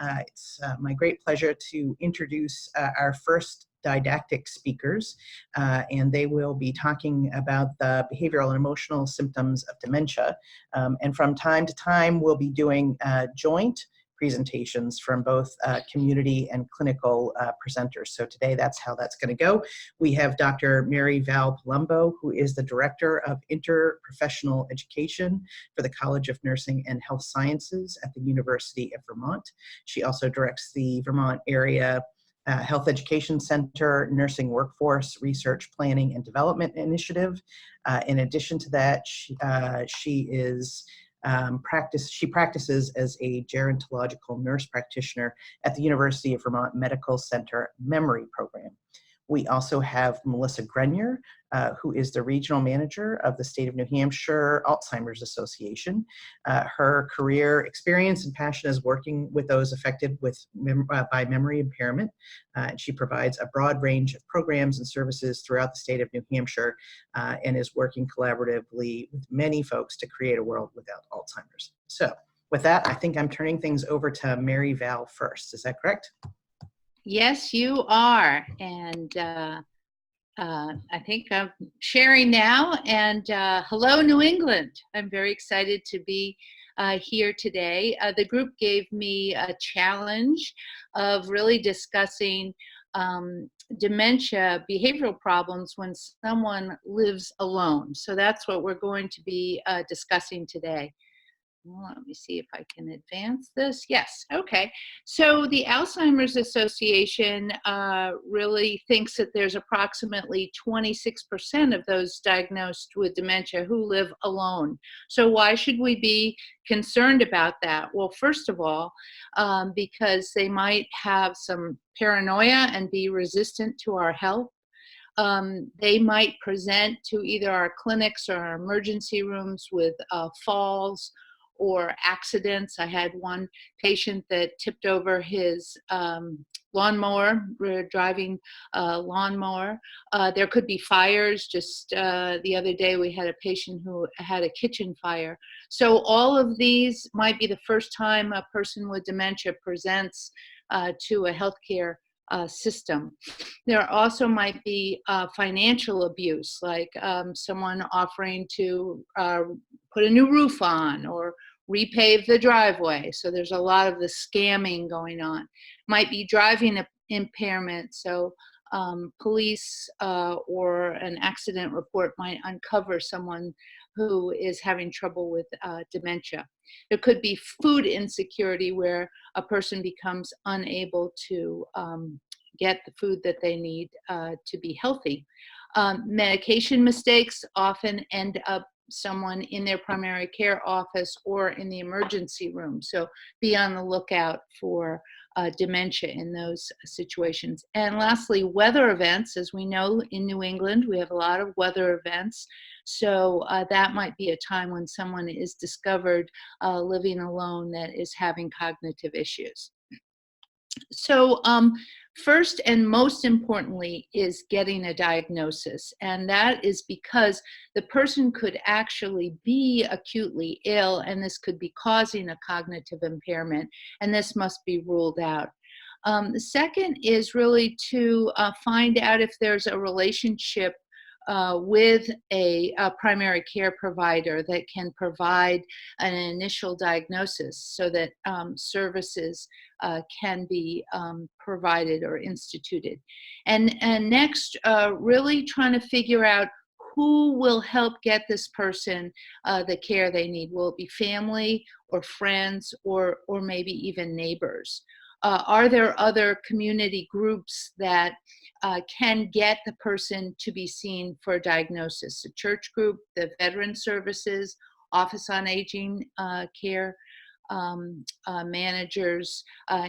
It's my great pleasure to introduce our first didactic speakers, and they will be talking about the behavioral and emotional symptoms of dementia. And from time to time, we'll be doing joint presentations from both community and clinical presenters. So today, that's how that's going to go. We have Dr. Mary Val Palumbo, who is the Director of Interprofessional Education for the College of Nursing and Health Sciences at the University of Vermont. She also directs the Vermont Area Health Education Center Nursing Workforce Research Planning and Development Initiative. In addition to that, she practices as a gerontological nurse practitioner at the University of Vermont Medical Center Memory Program. We also have Melissa Grenier, who is the regional manager of the State of New Hampshire Alzheimer's Association. Her career experience and passion is working with those affected by memory impairment. She provides a broad range of programs and services throughout the state of New Hampshire and is working collaboratively with many folks to create a world without Alzheimer's. So with that, I think I'm turning things over to Mary Val first. Is that correct? Yes, you are. And I think I'm sharing now. And hello, New England. I'm very excited to be here today. The group gave me a challenge of really discussing dementia behavioral problems when someone lives alone. So that's what we're going to be discussing today. Well, let me see if I can advance this. Yes, okay. So the Alzheimer's Association really thinks that there's approximately 26% of those diagnosed with dementia who live alone. So why should we be concerned about that? Well, first of all, because they might have some paranoia and be resistant to our help. They might present to either our clinics or our emergency rooms with falls or accidents. I had one patient that tipped over his lawnmower. We're driving a lawnmower. There could be fires. Just the other day we had a patient who had a kitchen fire. So all of these might be the first time a person with dementia presents to a healthcare system. There also might be financial abuse, like someone offering to put a new roof on or repave the driveway. So there's a lot of the scamming going on. Might be driving impairment. So police or an accident report might uncover someone who is having trouble with dementia. There could be food insecurity where a person becomes unable to get the food that they need to be healthy. Medication mistakes often end up someone in their primary care office or in the emergency room. So be on the lookout for dementia in those situations. And lastly, weather events. As we know, in New England, we have a lot of weather events. So that might be a time when someone is discovered living alone that is having cognitive issues. So first and most importantly is getting a diagnosis. And that is because the person could actually be acutely ill, and this could be causing a cognitive impairment, and this must be ruled out. The second is really to find out if there's a relationship with a primary care provider that can provide an initial diagnosis so that services can be provided or instituted. And next, really trying to figure out who will help get this person the care they need. Will it be family or friends or maybe even neighbors? Are there other community groups that can get the person to be seen for a diagnosis? The church group, the veteran services, Office on Aging care managers.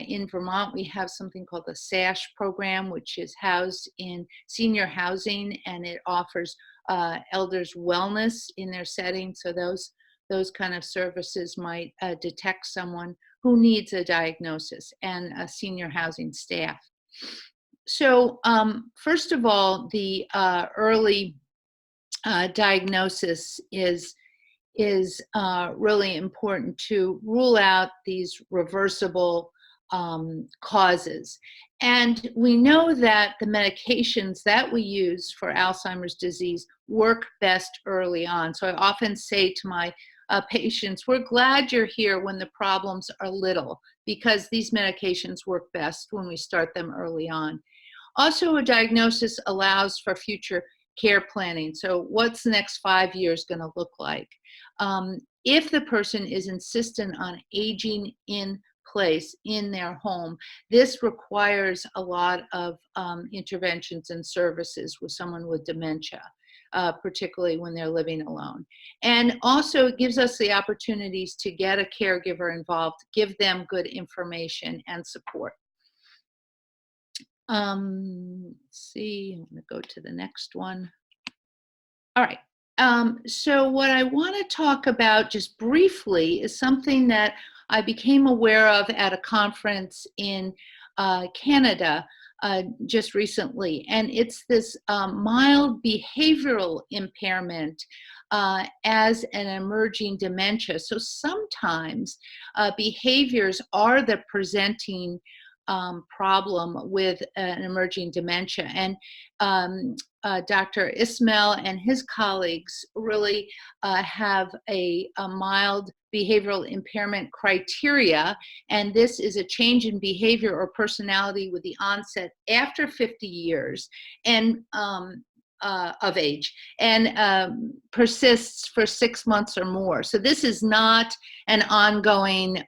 In Vermont, we have something called the SASH program, which is housed in senior housing, and it offers elders wellness in their setting. So those kind of services might detect someone who needs a diagnosis, and a senior housing staff. So first of all, the early diagnosis is really important to rule out these reversible causes. And we know that the medications that we use for Alzheimer's disease work best early on. So I often say to my patients, we're glad you're here when the problems are little, because these medications work best when we start them early on. Also, a diagnosis allows for future care planning. So what's the next 5 years going to look like? If the person is insistent on aging in place in their home, this requires a lot of interventions and services with someone with dementia, particularly when they're living alone. And also it gives us the opportunities to get a caregiver involved, give them good information and support. Let's see, I'm going to go to the next one. All right. So what I want to talk about just briefly is something that I became aware of at a conference in Canada just recently, and it's this mild behavioral impairment as an emerging dementia. So sometimes behaviors are the presenting problem with an emerging dementia. And Dr. Ismail and his colleagues really have a mild behavioral impairment criteria, and this is a change in behavior or personality with the onset after 50 years and of age, and persists for 6 months or more. So this is not an ongoing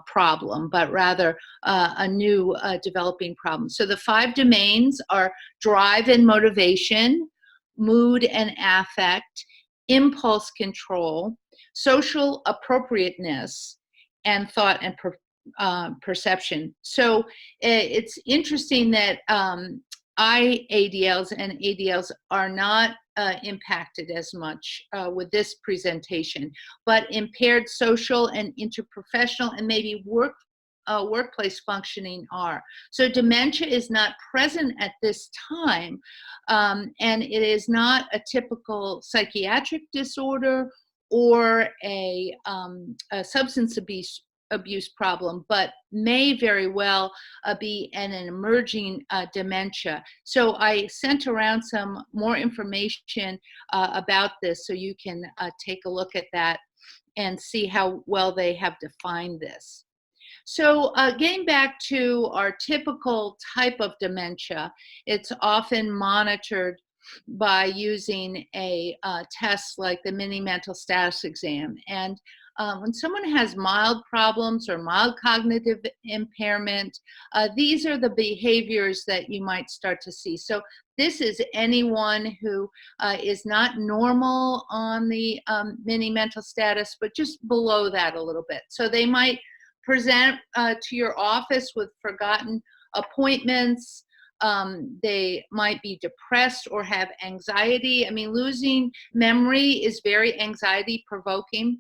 problem, but rather a new developing problem. So the 5 domains are drive and motivation, mood and affect, impulse control, social appropriateness, and thought and perception. So it's interesting that IADLs and ADLs are not impacted as much with this presentation, but impaired social and interprofessional and maybe workplace functioning are. So dementia is not present at this time, and it is not a typical psychiatric disorder or a substance abuse problem, but may very well be an emerging dementia. So I sent around some more information about this so you can take a look at that and see how well they have defined this. So getting back to our typical type of dementia, it's often monitored by using a test like the mini mental status exam. And when someone has mild problems or mild cognitive impairment, these are the behaviors that you might start to see. So this is anyone who is not normal on the mini mental status, but just below that a little bit. So they might present to your office with forgotten appointments. They might be depressed or have anxiety. I mean, losing memory is very anxiety provoking.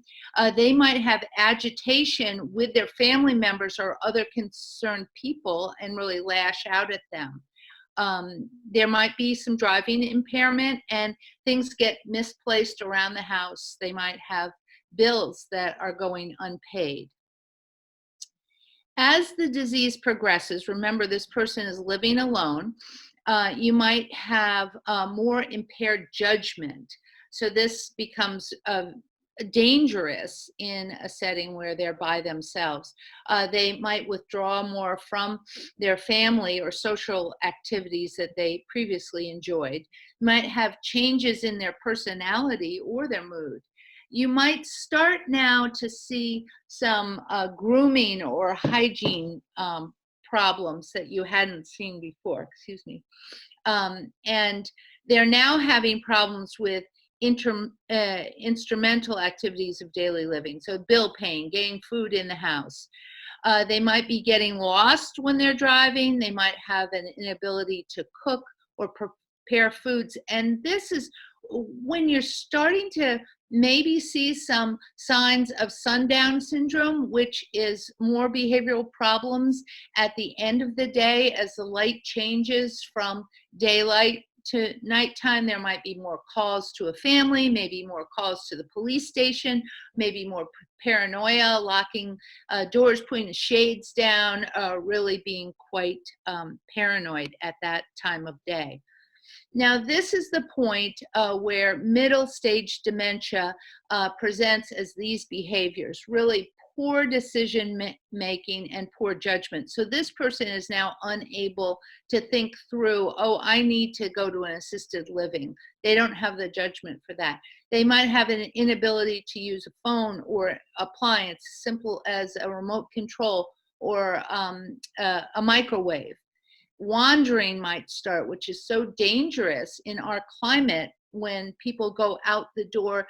They might have agitation with their family members or other concerned people and really lash out at them. There might be some driving impairment and things get misplaced around the house. They might have bills that are going unpaid. As the disease progresses, remember this person is living alone, you might have more impaired judgment. So this becomes dangerous in a setting where they're by themselves. They might withdraw more from their family or social activities that they previously enjoyed. Might have changes in their personality or their mood. You might start now to see some grooming or hygiene problems that you hadn't seen before, excuse me. And they're now having problems with instrumental activities of daily living. So bill paying, getting food in the house. They might be getting lost when they're driving. They might have an inability to cook or prepare foods. And this is when you're starting to maybe see some signs of sundown syndrome, which is more behavioral problems at the end of the day as the light changes from daylight to nighttime, there might be more calls to a family, maybe more calls to the police station, maybe more paranoia, locking doors, putting the shades down, really being quite paranoid at that time of day. Now, this is the point where middle stage dementia presents as these behaviors, really poor decision making and poor judgment. So this person is now unable to think through, oh, I need to go to an assisted living. They don't have the judgment for that. They might have an inability to use a phone or appliance simple as a remote control or a microwave. Wandering might start, which is so dangerous in our climate when people go out the door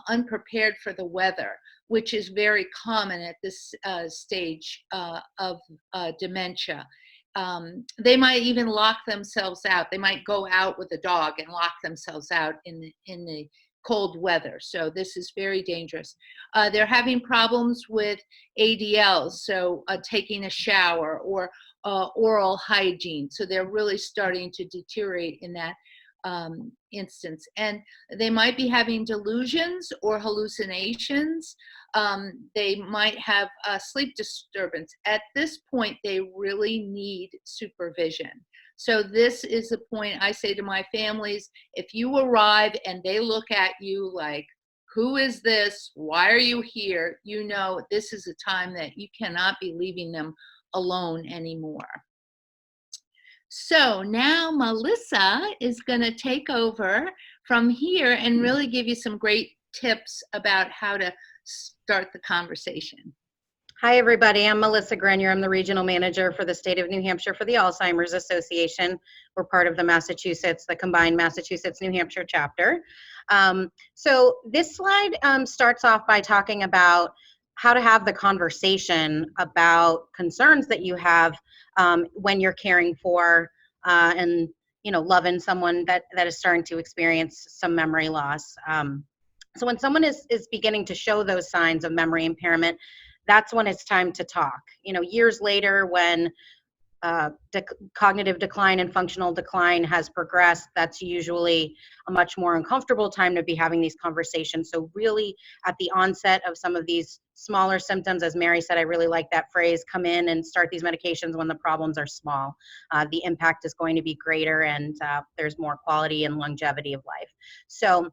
unprepared for the weather, which is very common at this stage of dementia. They might even lock themselves out. They might go out with a dog and lock themselves out in the cold weather. So this is very dangerous. They're having problems with ADLs, so taking a shower or oral hygiene. So they're really starting to deteriorate in that instance. And they might be having delusions or hallucinations. They might have sleep disturbance. At this point, they really need supervision. So this is the point I say to my families, if you arrive and they look at you like, who is this? Why are you here? You know, this is a time that you cannot be leaving them alone anymore. So now Melissa is going to take over from here and really give you some great tips about how to start the conversation. Hi, everybody. I'm Melissa Grenier. I'm the regional manager for the state of New Hampshire for the Alzheimer's Association. We're part of the combined Massachusetts-New Hampshire chapter. So this slide starts off by talking about how to have the conversation about concerns that you have when you're caring for and loving someone that is starting to experience some memory loss. So when someone is beginning to show those signs of memory impairment, that's when it's time to talk. Years later, when cognitive decline and functional decline has progressed, that's usually a much more uncomfortable time to be having these conversations. So really at the onset of some of these smaller symptoms, as Mary said, I really like that phrase, come in and start these medications when the problems are small. The impact is going to be greater and there's more quality and longevity of life. So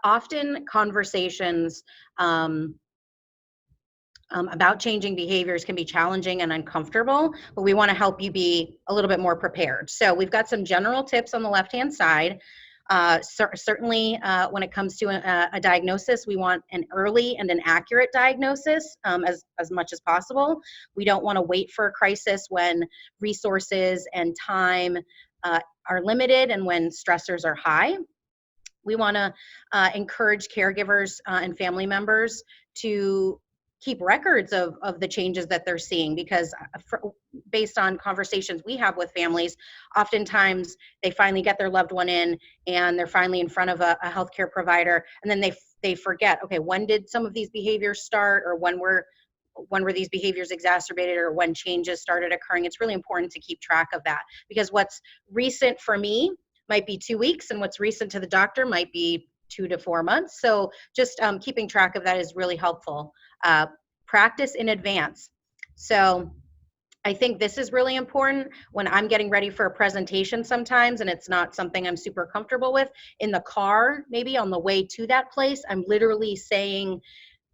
often conversations about changing behaviors can be challenging and uncomfortable, but we want to help you be a little bit more prepared. So we've got some general tips on the left-hand side. Certainly, when it comes to a diagnosis, we want an early and an accurate diagnosis as much as possible. We don't want to wait for a crisis when resources and time are limited and when stressors are high. We want to encourage caregivers and family members to keep records of the changes that they're seeing, because based on conversations we have with families, oftentimes they finally get their loved one in and they're finally in front of a healthcare provider, and then they forget, okay, when did some of these behaviors start, or when were these behaviors exacerbated, or when changes started occurring. It's really important to keep track of that, because what's recent for me might be 2 weeks, and what's recent to the doctor might be 2 to 4 months. So just keeping track of that is really helpful. Practice in advance. So I think this is really important when I'm getting ready for a presentation sometimes, and it's not something I'm super comfortable with. In the car, maybe on the way to that place, I'm literally saying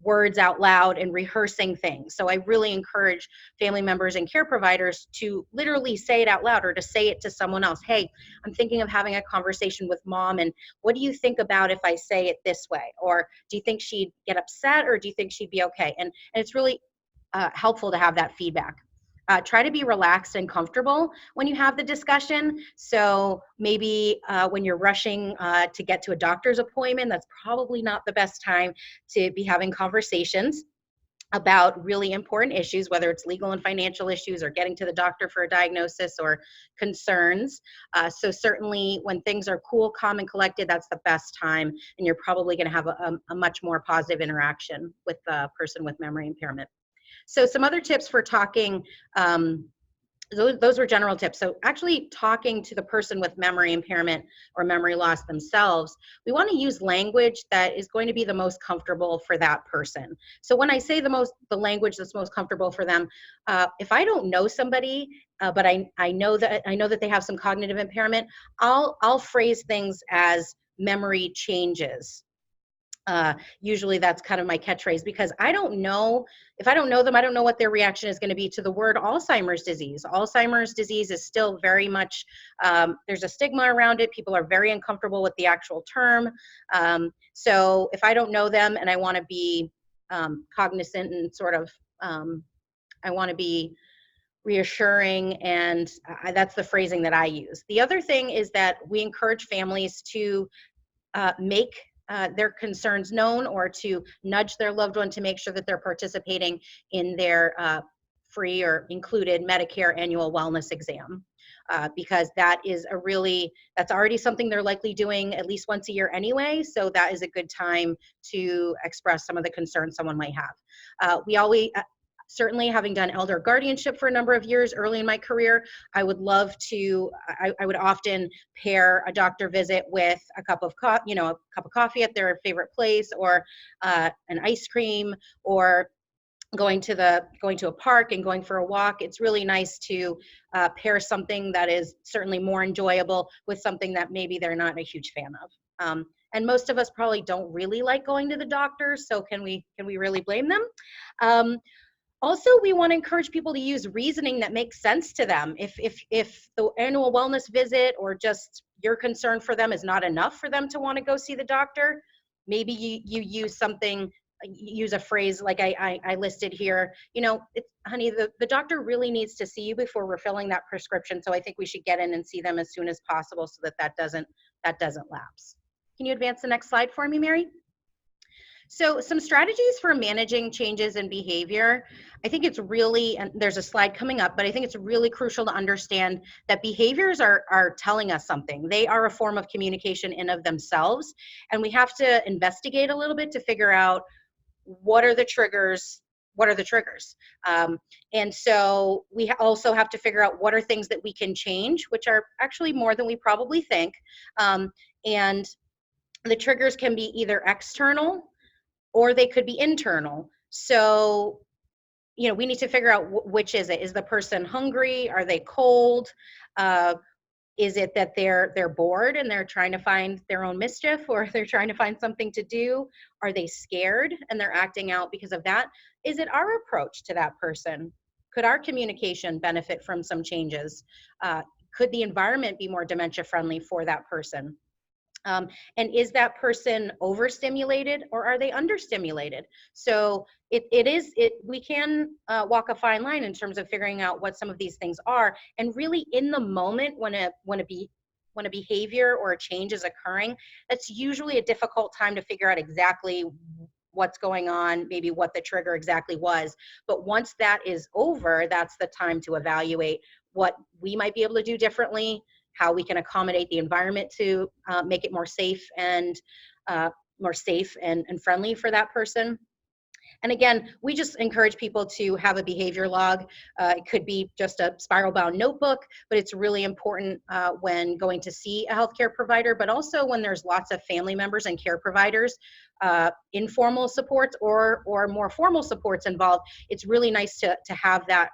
words out loud and rehearsing things. So I really encourage family members and care providers to literally say it out loud, or to say it to someone else. Hey, I'm thinking of having a conversation with mom, and what do you think about if I say it this way? Or do you think she'd get upset, or do you think she'd be okay? And it's really helpful to have that feedback. Try to be relaxed and comfortable when you have the discussion. So maybe when you're rushing to get to a doctor's appointment, that's probably not the best time to be having conversations about really important issues, whether it's legal and financial issues, or getting to the doctor for a diagnosis or concerns. So certainly when things are cool, calm, and collected, that's the best time, and you're probably going to have a much more positive interaction with the person with memory impairment. So some other tips for talking those were general tips. So actually talking to the person with memory impairment or memory loss themselves, we want to use language that is going to be the most comfortable for that person. So when I say the language that's most comfortable for them, if I don't know somebody, but I know that they have some cognitive impairment, I'll phrase things as memory changes. Usually that's kind of my catchphrase, because if I don't know them, I don't know what their reaction is going to be to the word Alzheimer's disease. Alzheimer's disease is still very much, there's a stigma around it. People are very uncomfortable with the actual term. So if I don't know them and I want to be cognizant and sort of, I want to be reassuring, and that's the phrasing that I use. The other thing is that we encourage families to make their concerns known, or to nudge their loved one to make sure that they're participating in their free or included Medicare annual wellness exam, because that's already something they're likely doing at least once a year anyway. So that is a good time to express some of the concerns someone might have. We always, certainly having done elder guardianship for a number of years early in my career, I would often pair a doctor visit with a cup of coffee at their favorite place, or an ice cream, or going to a park and going for a walk. It's really nice to pair something that is certainly more enjoyable with something that maybe they're not a huge fan of. And most of us probably don't really like going to the doctor, so can we really blame them? Also, we want to encourage people to use reasoning that makes sense to them. If the annual wellness visit or just your concern for them is not enough for them to want to go see the doctor, maybe you use a phrase like I listed here. Honey, the doctor really needs to see you before refilling that prescription, so I think we should get in and see them as soon as possible so that doesn't lapse. Can you advance the next slide for me, Mary? So some strategies for managing changes in behavior. I think it's really, and there's a slide coming up, but I think it's really crucial to understand that behaviors are telling us something. They are a form of communication in of themselves, and we have to investigate a little bit to figure out what are the triggers. And so we also have to figure out what are things that we can change, which are actually more than we probably think. And the triggers can be either external, or they could be internal. So, we need to figure out which is it. Is the person hungry? Are they cold? Is it that they're bored and they're trying to find their own mischief, or they're trying to find something to do? Are they scared and they're acting out because of that? Is it our approach to that person? Could our communication benefit from some changes? Could the environment be more dementia friendly for that person? And is that person overstimulated, or are they understimulated? So we can walk a fine line in terms of figuring out what some of these things are, and really in the moment when a behavior or a change is occurring, that's usually a difficult time to figure out exactly what's going on, maybe what the trigger exactly was. But once that is over, that's the time to evaluate what we might be able to do differently, how we can accommodate the environment to make it more safe and friendly for that person. And again, we just encourage people to have a behavior log. It could be just a spiral bound notebook, but it's really important when going to see a healthcare provider, but also when there's lots of family members and care providers, informal supports or more formal supports involved. It's really nice to have that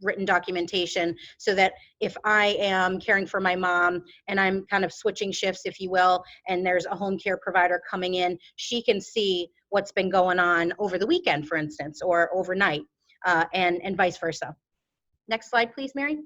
written documentation, so that if I am caring for my mom and I'm kind of switching shifts, if you will, and there's a home care provider coming in, she can see what's been going on over the weekend, for instance, or overnight, and vice versa. Next slide, please, Mary.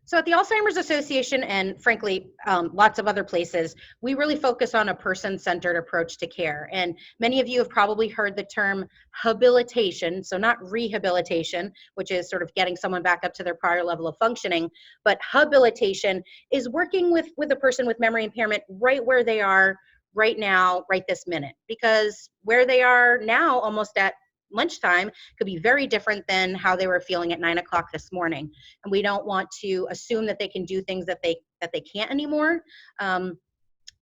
So at the Alzheimer's Association, and frankly, lots of other places, we really focus on a person-centered approach to care. And many of you have probably heard the term habilitation, so not rehabilitation, which is sort of getting someone back up to their prior level of functioning, but habilitation is working with a person with memory impairment right where they are right now, right this minute. Because where they are now, almost at lunchtime, could be very different than how they were feeling at 9 o'clock this morning. And we don't want to assume that they can do things that they can't anymore.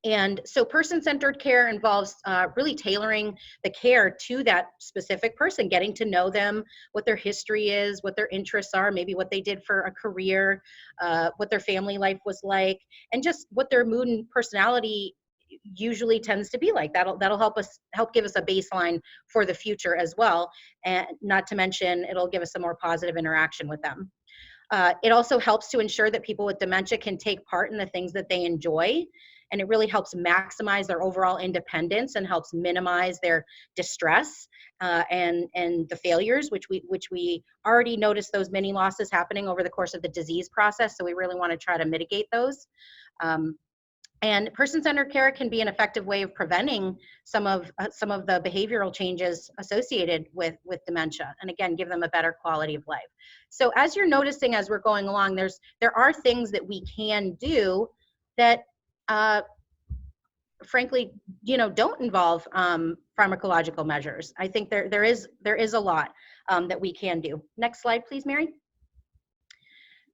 And so person-centered care involves really tailoring the care to that specific person, getting to know them, what their history is, what their interests are, maybe what they did for a career, what their family life was like, and just what their mood and personality usually tends to be like. That'll help give us a baseline for the future as well, and not to mention it'll give us a more positive interaction with them. It also helps to ensure that people with dementia can take part in the things that they enjoy, and it really helps maximize their overall independence and helps minimize their distress and the failures, which we already noticed those mini losses happening over the course of the disease process. So we really want to try to mitigate those. And person-centered care can be an effective way of preventing some of the behavioral changes associated with dementia, and again, give them a better quality of life. So as you're noticing as we're going along, there are things that we can do that frankly, don't involve pharmacological measures. I think there is a lot that we can do. Next slide, please, Mary.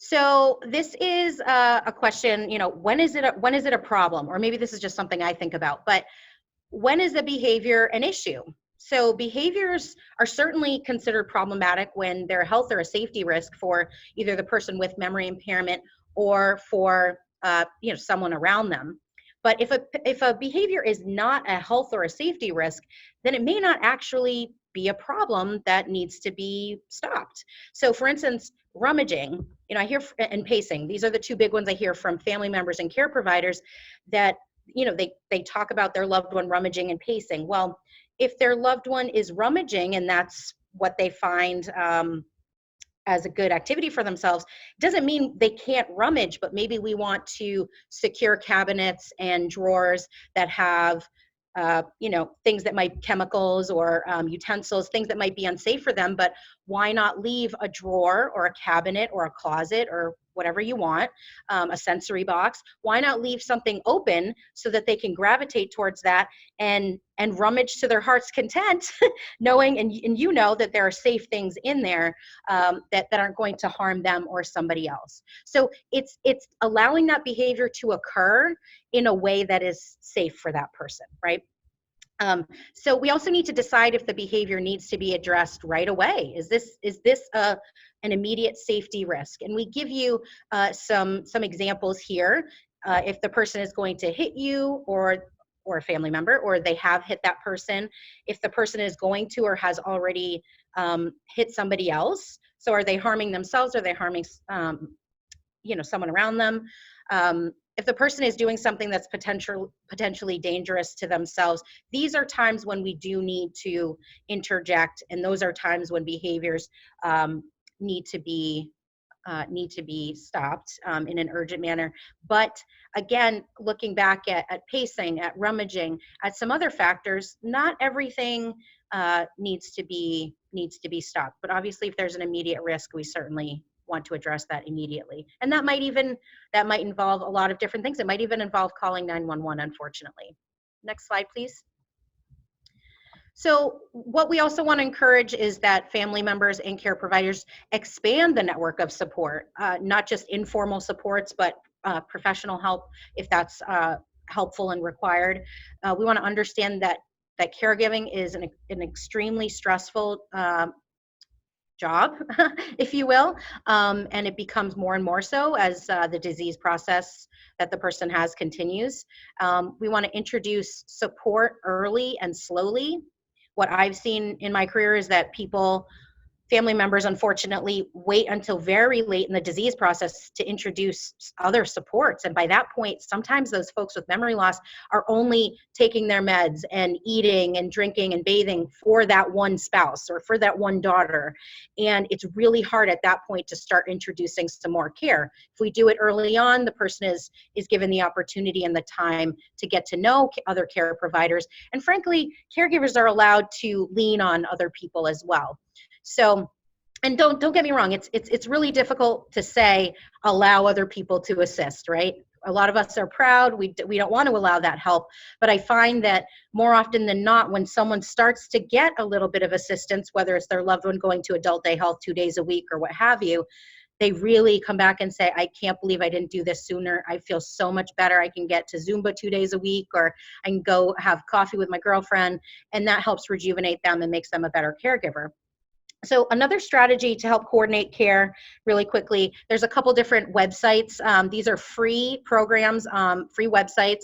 So this is a question, when is it a problem? Or maybe this is just something I think about, but when is a behavior an issue? So behaviors are certainly considered problematic when they're a health or a safety risk for either the person with memory impairment or for someone around them. But if a behavior is not a health or a safety risk, then it may not actually be a problem that needs to be stopped. So for instance, rummaging, I hear, and pacing, these are the two big ones I hear from family members and care providers that, they talk about their loved one rummaging and pacing. Well, if their loved one is rummaging and that's what they find as a good activity for themselves, doesn't mean they can't rummage, but maybe we want to secure cabinets and drawers that have things that might chemicals or utensils, things that might be unsafe for them, but why not leave a drawer or a cabinet or a closet or whatever you want, a sensory box, why not leave something open so that they can gravitate towards that and rummage to their heart's content, knowing, and that there are safe things in there that aren't going to harm them or somebody else. So it's allowing that behavior to occur in a way that is safe for that person, right? So we also need to decide if the behavior needs to be addressed right away. Is this an immediate safety risk? And we give you some examples here. If the person is going to hit you or a family member, or they have hit that person, if the person is going to or has already hit somebody else. So are they harming themselves? Are they harming someone around them? If the person is doing something that's potentially dangerous to themselves, these are times when we do need to interject, and those are times when behaviors need to be stopped in an urgent manner. But again, looking back at pacing, at rummaging, at some other factors, not everything needs to be stopped. But obviously, if there's an immediate risk, we certainly want to address that immediately. And that might involve a lot of different things. It might even involve calling 911, unfortunately. Next slide, please. So what we also want to encourage is that family members and care providers expand the network of support, not just informal supports, but professional help if that's helpful and required. We want to understand that caregiving is an extremely stressful job, if you will, and it becomes more and more so as the disease process that the person has continues. We want to introduce support early and slowly. What I've seen in my career is that family members, unfortunately, wait until very late in the disease process to introduce other supports. And by that point, sometimes those folks with memory loss are only taking their meds and eating and drinking and bathing for that one spouse or for that one daughter. And it's really hard at that point to start introducing some more care. If we do it early on, the person is given the opportunity and the time to get to know other care providers. And frankly, caregivers are allowed to lean on other people as well. So, and don't get me wrong, it's really difficult to say, allow other people to assist, right? A lot of us are proud, we don't want to allow that help, but I find that more often than not, when someone starts to get a little bit of assistance, whether it's their loved one going to adult day health 2 days a week or what have you, they really come back and say, I can't believe I didn't do this sooner. I feel so much better. I can get to Zumba 2 days a week, or I can go have coffee with my girlfriend. And that helps rejuvenate them and makes them a better caregiver. So another strategy to help coordinate care really quickly, there's a couple different websites. These are free programs, free websites.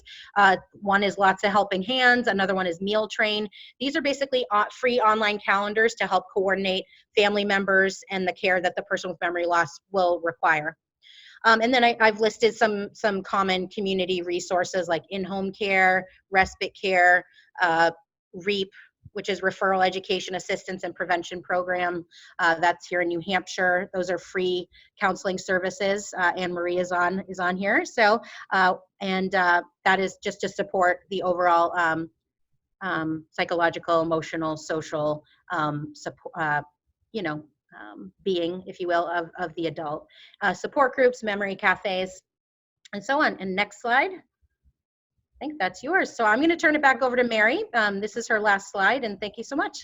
One is Lots of Helping Hands. Another one is Meal Train. These are basically free online calendars to help coordinate family members and the care that the person with memory loss will require. And then I've listed some common community resources like in-home care, respite care, REAP, which is Referral Education Assistance and Prevention Program. That's here in New Hampshire. Those are free counseling services. Anne Marie is on here. So, that is just to support the overall psychological, emotional, social support, being, if you will, of the adult. Support groups, memory cafes, and so on. And next slide. I think that's yours. So I'm going to turn it back over to Mary. This is her last slide, and thank you so much.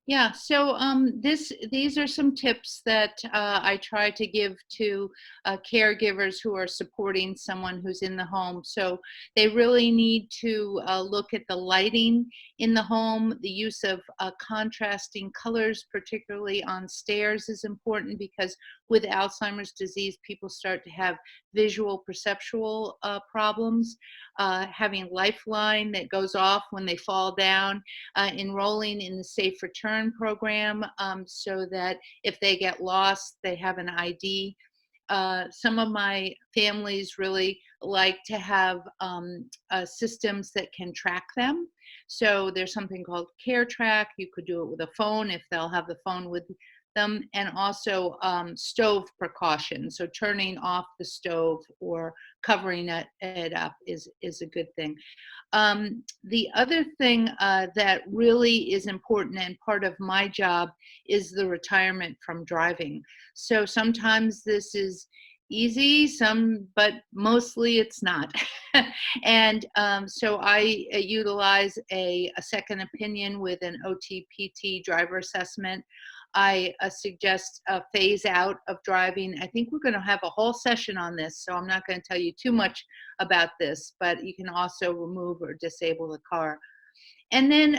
Yeah, so these are some tips that I try to give to caregivers who are supporting someone who's in the home. So they really need to look at the lighting in the home. The use of contrasting colors, particularly on stairs, is important because with Alzheimer's disease, people start to have visual perceptual problems. Having Lifeline that goes off when they fall down, enrolling in the Safe Return program so that if they get lost, they have an ID. Some of my families really like to have systems that can track them. So there's something called Care Track. You could do it with a phone if they'll have the phone with them, and also stove precautions. So turning off the stove or covering it up is a good thing. The other thing that really is important and part of my job is the retirement from driving. So sometimes this is easy, but mostly it's not. And so I utilize a second opinion with an OT-PT driver assessment. I suggest a phase out of driving. I think we're going to have a whole session on this, so I'm not going to tell you too much about this, but you can also remove or disable the car. And then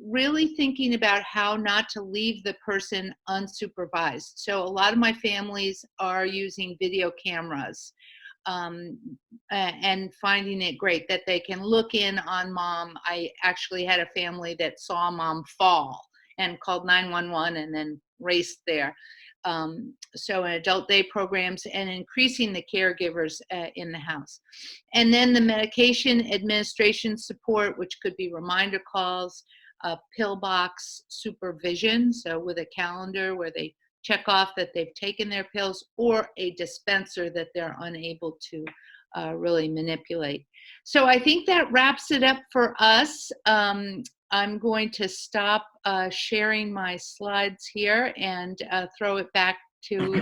really thinking about how not to leave the person unsupervised. So a lot of my families are using video cameras and finding it great that they can look in on mom. I actually had a family that saw mom fall and called 911 and then raced there. So in adult day programs and increasing the caregivers in the house. And then the medication administration support, which could be reminder calls, pill box supervision, so with a calendar where they check off that they've taken their pills, or a dispenser that they're unable to really manipulate. So I think that wraps it up for us. I'm going to stop sharing my slides here and throw it back to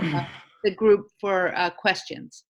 the group for questions.